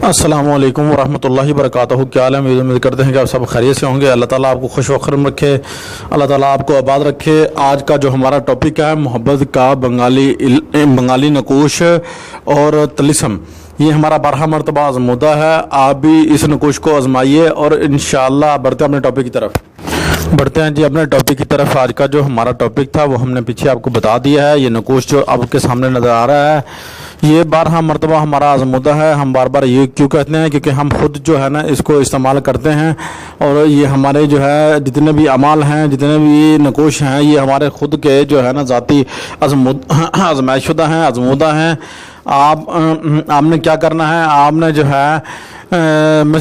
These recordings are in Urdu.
السلام علیکم ورحمۃ اللہ وبرکاتہ۔ کیا حال ہے؟ امید کرتے ہیں کہ آپ سب خیریت سے ہوں گے۔ اللہ تعالیٰ آپ کو خوش و خرم رکھے، اللہ تعالیٰ آپ کو آباد رکھے۔ آج کا جو ہمارا ٹاپک ہے محبت کا بنگالی نقوش اور طلسم، یہ ہمارا 12 مرتبہ آزمودہ ہے۔ آپ بھی اس نقوش کو آزمائیے اور انشاءاللہ بڑھتے ہیں اپنے ٹاپک کی طرف۔ اپنے ٹاپک کی طرف آج کا جو ہمارا ٹاپک تھا وہ ہم نے پیچھے آپ کو بتا دیا ہے۔ یہ نقوش جو آپ کے سامنے نظر آ رہا ہے یہ 12 مرتبہ ہمارا آزمودہ ہے۔ ہم بار بار یہ کیوں کہتے ہیں؟ کیونکہ ہم خود جو ہے نا اس کو استعمال کرتے ہیں، اور یہ ہمارے جو ہے جتنے بھی اعمال ہیں، جتنے بھی نقوش ہیں، یہ ہمارے خود کے جو ہے نا ذاتی آزمائش شدہ ہیں، آزمودہ ہیں۔ آپ نے کیا کرنا ہے؟ آپ نے جو ہے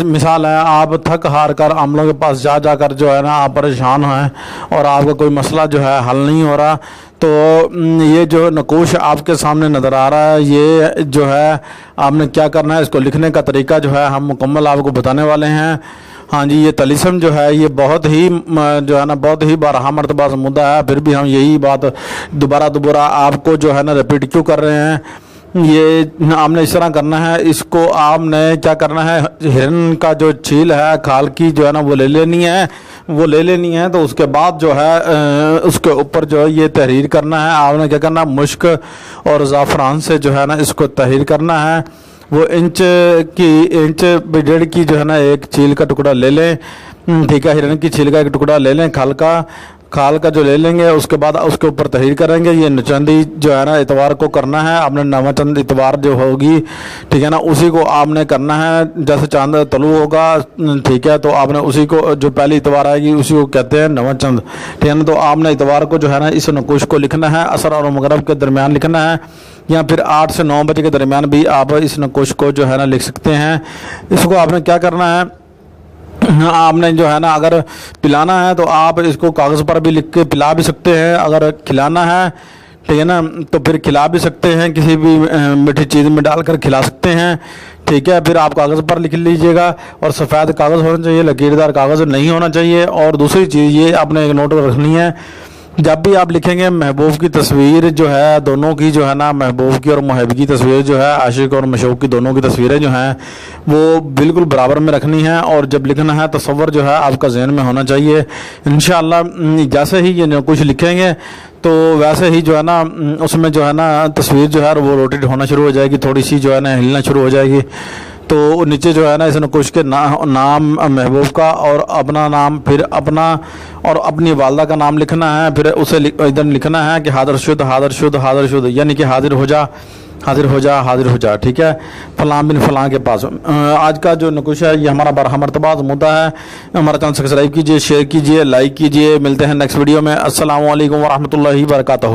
مثال ہے، آپ تھک ہار کر عاملوں کے پاس جا کر جو ہے نا آپ پریشان ہیں اور آپ کا کوئی مسئلہ جو ہے حل نہیں ہو رہا، تو یہ جو نقوش آپ کے سامنے نظر آ رہا ہے یہ جو ہے آپ نے کیا کرنا ہے؟ اس کو لکھنے کا طریقہ جو ہے ہم مکمل آپ کو بتانے والے ہیں۔ ہاں جی، یہ طلسم جو ہے یہ بہت ہی جو ہے نا بہت ہی 12 مرتبہ آزمودہ ہے، پھر بھی ہم یہی بات دوبارہ آپ کو جو ہے نا ریپیٹ کیوں کر رہے ہیں؟ یہ آپ نے اس طرح کرنا ہے، اس کو آپ نے کیا کرنا ہے؟ ہرن کا جو چھیل ہے، کھال کی جو ہے نا وہ لے لینی ہے، تو اس کے بعد جو ہے اس کے اوپر جو ہے یہ تحریر کرنا ہے۔ آپ نے کیا کرنا؟ مشک اور زعفران سے جو ہے نا اس کو تحریر کرنا ہے۔ وہ انچ 1.5 کی جو ہے نا ایک چھیل کا ٹکڑا لے لیں، ٹھیک ہے، ہرن کی چھیل کا ایک ٹکڑا لے لیں، کھال کا جو لے لیں گے، اس کے بعد اس کے اوپر تحریر کریں گے۔ یہ نوچندی جو ہے نا اتوار کو کرنا ہے، آپ نے نواں چند اتوار جو ہوگی، ٹھیک ہے نا، اسی کو آپ نے کرنا ہے۔ جیسے چاند طلوع ہوگا، ٹھیک ہے، تو آپ نے اسی کو جو پہلی اتوار آئے گی اسی کو کہتے ہیں نواں چند، ٹھیک ہے نا، تو آپ نے اتوار کو جو ہے نا اس نقوش کو لکھنا ہے، عصر اور مغرب کے درمیان لکھنا ہے، یا پھر 8 سے 9 بجے کے درمیان بھی آپ اس نقوش کو جو ہے نا لکھ سکتے ہیں۔ اس کو آپ نے کیا کرنا ہے؟ آپ نے جو ہے نا اگر پلانا ہے تو آپ اس کو کاغذ پر بھی لکھ کے پلا بھی سکتے ہیں، اگر کھلانا ہے، ٹھیک ہے نا، تو پھر کھلا بھی سکتے ہیں، کسی بھی میٹھی چیز میں ڈال کر کھلا سکتے ہیں، ٹھیک ہے۔ پھر آپ کاغذ پر لکھ لیجئے گا، اور سفید کاغذ ہونا چاہیے، لکیردار کاغذ نہیں ہونا چاہیے۔ اور دوسری چیز یہ آپ نے ایک نوٹ رکھنی ہے، جب بھی آپ لکھیں گے محبوب کی تصویر جو ہے دونوں کی جو ہے نا، محبوب کی اور محب کی تصویر جو ہے، عاشق اور مشوق کی دونوں کی تصویریں جو ہیں وہ بالکل برابر میں رکھنی ہیں، اور جب لکھنا ہے تصور جو ہے آپ کا ذہن میں ہونا چاہیے۔ انشاءاللہ جیسے ہی یہ کچھ لکھیں گے تو ویسے ہی جو ہے نا اس میں جو ہے نا تصویر جو ہے وہ روٹیٹ ہونا شروع ہو جائے گی، تھوڑی سی جو ہے نا ہلنا شروع ہو جائے گی، تو نیچے جو ہے نا اس نقوش کے نام محبوب کا اور اپنا نام، پھر اپنا اور اپنی والدہ کا نام لکھنا ہے، پھر اسے ادھر لکھنا ہے کہ حاضر شد، یعنی کہ حاضر ہو جا، ٹھیک ہے، فلاں بن فلاں کے پاس۔ آج کا جو نقوش ہے یہ ہمارا 12 مرتبہ آزمودہ ہے۔ ہمارا چینل سبسکرائب کیجئے، شیئر کیجئے، لائک کیجئے۔ ملتے ہیں نیکسٹ ویڈیو میں۔ السلام علیکم ورحمۃ اللہ وبرکاتہ۔